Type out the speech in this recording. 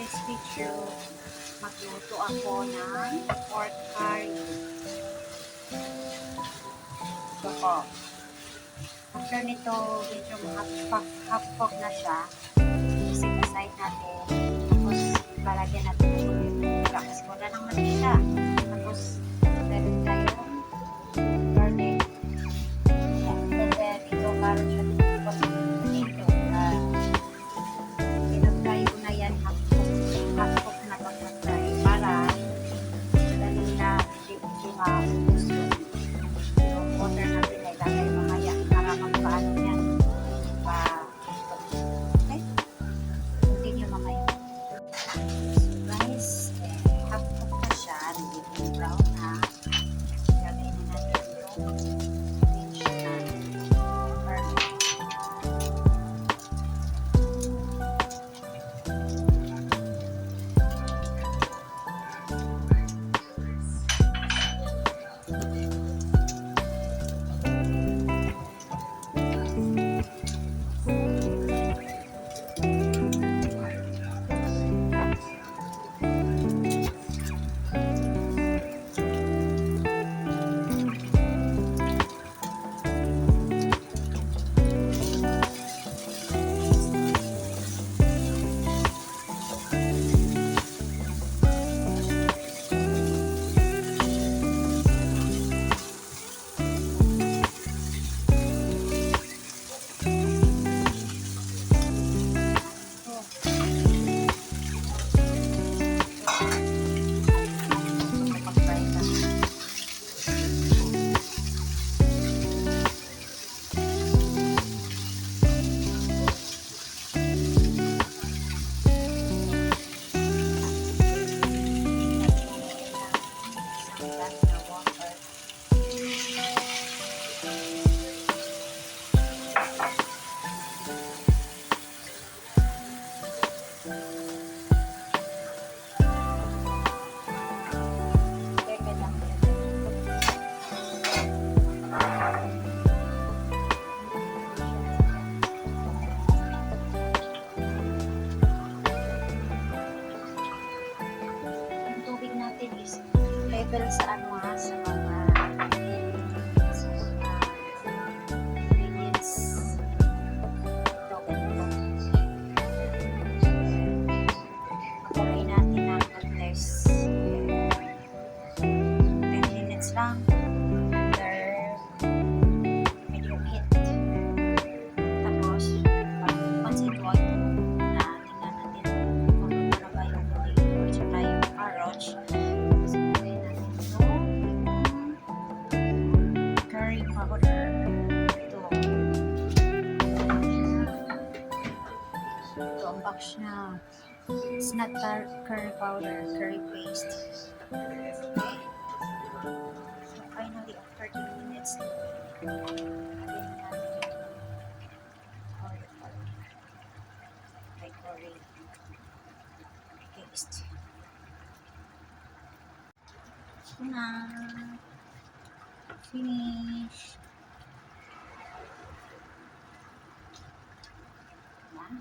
today's video, magluto ako ng pork curry. Ito po. After nito, medyo half-cook na siya. Isip aside natin. Tapos, lalagyan natin ng ulit. Tapos, wala nang mantika. Tapos, meron tayong garlic. And then, ito, meron siya dito. Pinag-fry ko na yan, half-cook na pag-fry para dali na hindi maubos yung water natin ay lagay mamaya para magpaano yan okay? Continue mamaya. So guys, half-cook na siya, nagiging brown na. Lagay na natin yung pinch natin. Perfect. Level sa ano sa mga ingredients. Ito, ganito. Pagkakay natin ng at least 10 minutes lang under medium heat. Tapos, pag-pansin mo ito na tingnan natin kung ano talaga yung potato at saka yung carrots. Curry powder. Ito ang box niya. It's not curry powder, curry paste. Okay. So finally, after 30 minutes, lagyan natin curry paste. Ito na. Finish. Yan.